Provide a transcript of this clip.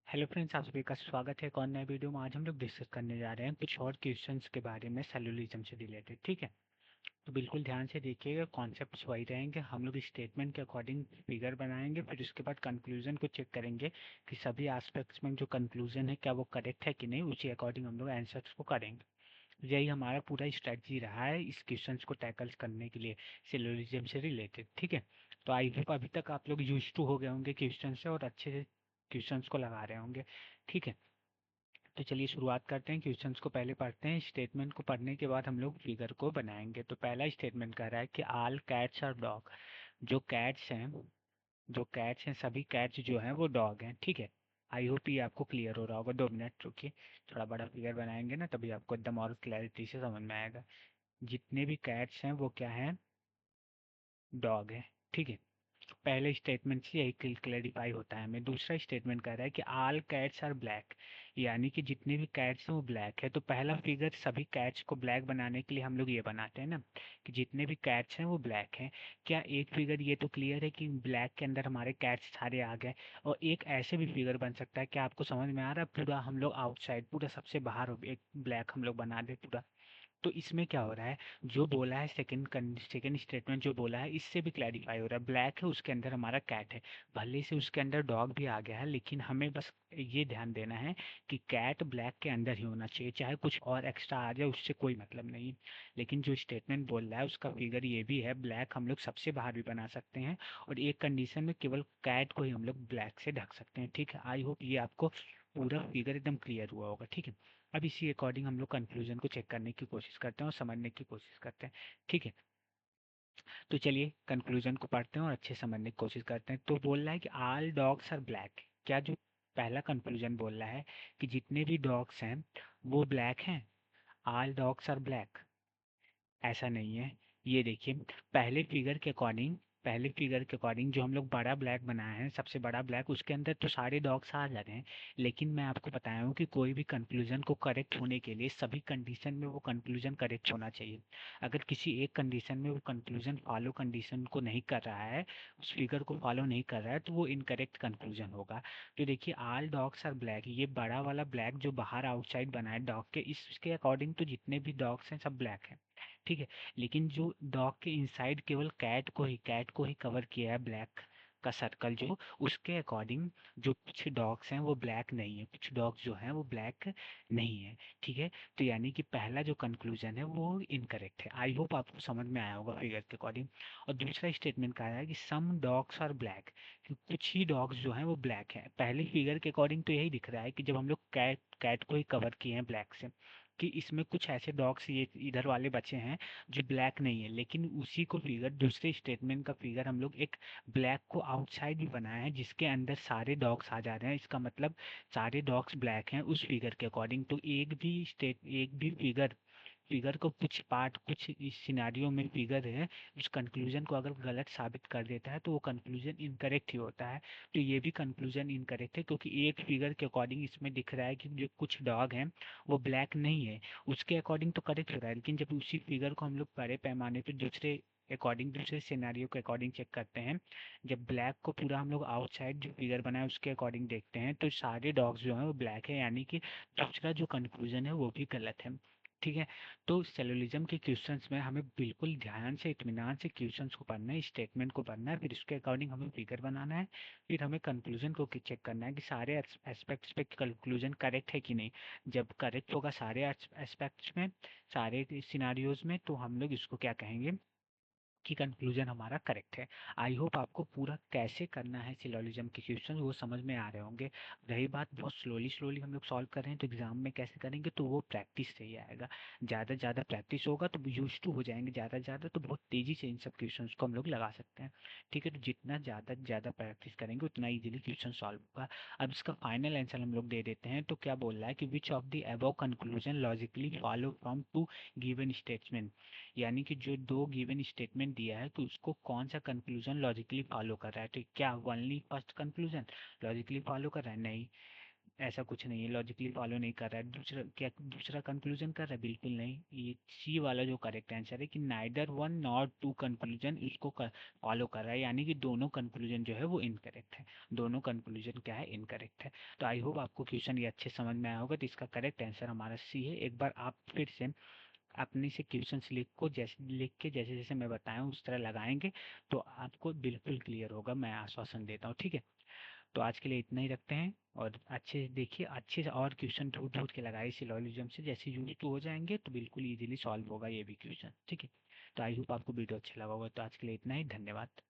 Hello friends, आप सभी का स्वागत है एक और नए वीडियो में। आज हम लोग डिस्कस करने जा रहे हैं कुछ और क्वेश्चंस के बारे में सेलुलिज्म से रिलेटेड। ठीक है, तो बिल्कुल ध्यान से देखिएगा, कॉन्सेप्ट्स वही रहेंगे। हम लोग स्टेटमेंट के अकॉर्डिंग फिगर बनाएंगे, फिर उसके बाद कंक्लूजन को चेक करेंगे कि सभी एस्पेक्ट्स में जो कंक्लूजन है क्या वो करेक्ट है कि नहीं, उसी अकॉर्डिंग हम लोग आंसर्स को करेंगे। तो यही हमारा पूरा स्ट्रेटजी रहा है इस क्वेश्चंस को टैकल करने के लिए सेलुलिज्म से रिलेटेड। ठीक है, तो आई होप अभी तक आप लोग यूज टू हो गए होंगे क्वेश्चन से और अच्छे से क्वेश्चंस को लगा रहे होंगे। ठीक है, तो चलिए शुरुआत करते हैं। क्वेश्चंस को पहले पढ़ते हैं, स्टेटमेंट को पढ़ने के बाद हम लोग फिगर को बनाएंगे। तो पहला स्टेटमेंट कह रहा है कि ऑल कैट्स आर डॉग। जो कैट्स हैं जो कैट्स हैं सभी कैट्स जो हैं वो डॉग हैं। ठीक है, आई होप ये आपको क्लियर हो रहा होगा। 2 मिनट रुकिए, थोड़ा बड़ा फिगर बनाएंगे ना, तभी आपको एकदम और क्लैरिटी से समझ में आएगा। जितने भी कैट्स हैं वो क्या हैं, डॉग है। ठीक है, पहले स्टेटमेंट से यही क्लैरिफाई होता है हमें। दूसरा स्टेटमेंट कह रहा है कि ऑल कैट्स आर ब्लैक, यानी कि जितने भी कैट्स हैं वो ब्लैक है। तो पहला फिगर सभी कैट्स को ब्लैक बनाने के लिए हम लोग ये बनाते हैं ना कि जितने भी कैट्स हैं वो ब्लैक हैं। क्या एक फिगर ये तो क्लियर है कि ब्लैक के अंदर हमारे कैट्स सारे आ गए, और एक ऐसे भी फिगर बन सकता है। क्या आपको समझ में आ रहा है? पूरा हम लोग आउटसाइड, पूरा सबसे बाहर एक ब्लैक हम लोग बना दे पूरा। तो इसमें क्या हो रहा है, जो बोला है सेकंड स्टेटमेंट जो बोला है, इससे भी क्लैरिफाई हो रहा है। ब्लैक है, उसके अंदर हमारा कैट है। भले से उसके अंदर डॉग भी आ गया है, लेकिन हमें बस ये ध्यान देना है कि कैट ब्लैक के अंदर ही होना चाहिए, चाहे कुछ और एक्स्ट्रा आ जाए उससे कोई मतलब नहीं। लेकिन जो स्टेटमेंट बोल रहा है उसका फिगर ये भी है, ब्लैक हम लोग सबसे बाहर भी बना सकते हैं, और एक कंडीशन में केवल कैट को ही हम लोग ब्लैक से ढक सकते हैं। ठीक है, आई होप ये आपको पूरा फिगर एकदम क्लियर हुआ होगा। ठीक है, अब इसी अकॉर्डिंग हम लोग कंक्लूजन को चेक करने की कोशिश करते हैं और समझने की कोशिश करते हैं। ठीक है, तो चलिए कंक्लूजन को पढ़ते हैं और अच्छे से समझने की कोशिश करते हैं। तो बोल रहा है कि ऑल डॉग्स आर ब्लैक। क्या जो पहला कंक्लूजन बोल रहा है कि जितने भी डॉग्स हैं वो ब्लैक हैं, ऑल डॉग्स आर ब्लैक? ऐसा नहीं है। ये देखिए, पहले फिगर के अकॉर्डिंग पहले फिगर के अकॉर्डिंग जो हम लोग बड़ा ब्लैक बनाए हैं, सबसे बड़ा ब्लैक, उसके अंदर तो सारे डॉग्स आ जा रहे हैं। लेकिन मैं आपको बताया हूँ कि कोई भी कंक्लूजन को करेक्ट होने के लिए सभी कंडीशन में वो कंक्लूजन करेक्ट होना चाहिए। अगर किसी एक कंडीशन में वो कंक्लूजन फॉलो कंडीशन को नहीं कर रहा है, उस फिगर को फॉलो नहीं कर रहा है, तो वो इनकरेक्ट कंक्लूजन होगा। तो देखिए, ऑल डॉग्स आर ब्लैक, ये बड़ा वाला ब्लैक जो बाहर आउटसाइड बना है डॉग के, इसके अकॉर्डिंग तो जितने भी डॉग्स हैं सब ब्लैक हैं। ठीक है, लेकिन जो डॉग के इनसाइड केवल कैट को ही कवर किया है ब्लैक का सर्कल, जो उसके अकॉर्डिंग जो कुछ डॉग्स हैं वो ब्लैक नहीं है, कुछ डॉग्स जो हैं वो ब्लैक नहीं है। ठीक है, तो यानी कि पहला जो कंक्लूजन है वो इनकरेक्ट है। आई होप आपको समझ में आया होगा फिगर के अकॉर्डिंग। और दूसरा स्टेटमेंट कहा है कि सम डॉग्स आर ब्लैक, कि कुछ ही डॉग्स जो हैं वो ब्लैक हैं। पहले फिगर के अकॉर्डिंग तो यही दिख रहा है कि जब हम लोग कैट कैट को ही कवर किए हैं ब्लैक से, कि इसमें कुछ ऐसे डॉग्स ये इधर वाले बचे हैं जो ब्लैक नहीं है। लेकिन उसी को फिगर, दूसरे स्टेटमेंट का फिगर हम लोग एक ब्लैक को आउटसाइड भी बनाए हैं जिसके अंदर सारे डॉग्स आ जा रहे हैं। इसका मतलब सारे डॉग्स ब्लैक हैं उस फिगर के अकॉर्डिंग। तो एक भी फिगर फिगर को कुछ पार्ट, कुछ इस सिनारियो में फिगर है, उस कंक्लूजन को अगर गलत साबित कर देता है तो वो कंक्लूजन इनकरेक्ट ही होता है। तो ये भी कंक्लूजन इनकरेक्ट है, क्योंकि एक फिगर के अकॉर्डिंग इसमें दिख रहा है कि जो कुछ डॉग हैं वो ब्लैक नहीं है, उसके अकॉर्डिंग तो करेक्ट हो रहा है। लेकिन जब उसी फिगर को हम लोग बड़े पैमाने पे दूसरे सिनेरियो के अकॉर्डिंग चेक करते हैं, जब ब्लैक को पूरा हम लोग आउटसाइड जो फिगर बनाए उसके अकॉर्डिंग देखते हैं, तो सारे डॉग्स जो हैं वो ब्लैक है, यानी कि दूसरा जो कंक्लूजन है वो भी गलत है। ठीक है, तो सेलुलिज्म के क्वेश्चंस में हमें बिल्कुल ध्यान से, इत्मीनान से क्वेश्चंस को पढ़ना है, स्टेटमेंट को पढ़ना है, फिर उसके अकॉर्डिंग हमें फिगर बनाना है, फिर हमें कंक्लूजन को चेक करना है कि सारे एस्पेक्ट्स पे कंक्लूजन करेक्ट है कि नहीं। जब करेक्ट होगा सारे एस्पेक्ट्स में, सारे सिनारियोज में, तो हम लोग इसको क्या कहेंगे कि कंक्लूजन हमारा करेक्ट है। आई होप आपको पूरा कैसे करना है सिलोजिज्म के क्वेश्चन वो समझ में आ रहे होंगे। रही बात बहुत स्लोली स्लोली हम लोग सॉल्व कर रहे हैं, तो एग्जाम में कैसे करेंगे, तो वो प्रैक्टिस से ही आएगा। ज़्यादा ज़्यादा प्रैक्टिस होगा तो यूज टू हो जाएंगे, ज़्यादा ज़्यादा तो बहुत तेज़ी से इन सब क्वेश्चन को हम लोग लगा सकते हैं। ठीक है, तो जितना ज़्यादा ज़्यादा प्रैक्टिस करेंगे उतना ईजिली क्वेश्चन सॉल्व होगा। अब इसका फाइनल आंसर हम लोग दे देते हैं। तो क्या बोल रहा है कि which of the above conclusion logically follow from to given statement, यानी कि जो दो गिवन स्टेटमेंट दिया है तो उसको कौन सा कंक्लूजन लॉजिकली फॉलो कर रहा है। तो क्या only first conclusion logically follow कर रहा है? नहीं, ऐसा कुछ नहीं है, लॉजिकली फॉलो नहीं कर रहा है। दूसरा क्या, दूसरा कंक्लूजन कर रहा है? बिल्कुल नहीं। ये सी वाला जो करेक्ट आंसर है कि neither one not two conclusion इसको फॉलो कर रहा है, यानी कि दोनों कंक्लूजन जो है वो इनकरेक्ट है। दोनों कंक्लूजन क्या है, इनकरेक्ट है। तो आई होप आपको क्वेश्चन ये अच्छे समझ में आया होगा। तो इसका करेक्ट आंसर हमारा सी है। एक बार आप फिर से अपने से क्वेश्चंस लिख के जैसे जैसे मैं बताया हूँ उस तरह लगाएंगे तो आपको बिल्कुल क्लियर होगा, मैं आश्वासन देता हूँ। ठीक है, तो आज के लिए इतना ही रखते हैं। और अच्छे से देखिए, अच्छे से और क्वेश्चन ढूंढ ढूंढ के लगाइए सिलोजिज्म से। जैसे यूनिट 2 हो जाएंगे तो बिल्कुल इजीली सॉल्व होगा ये भी क्वेश्चन। ठीक है, तो आई होप आपको वीडियो अच्छा लगा होगा। तो आज के लिए इतना ही, धन्यवाद।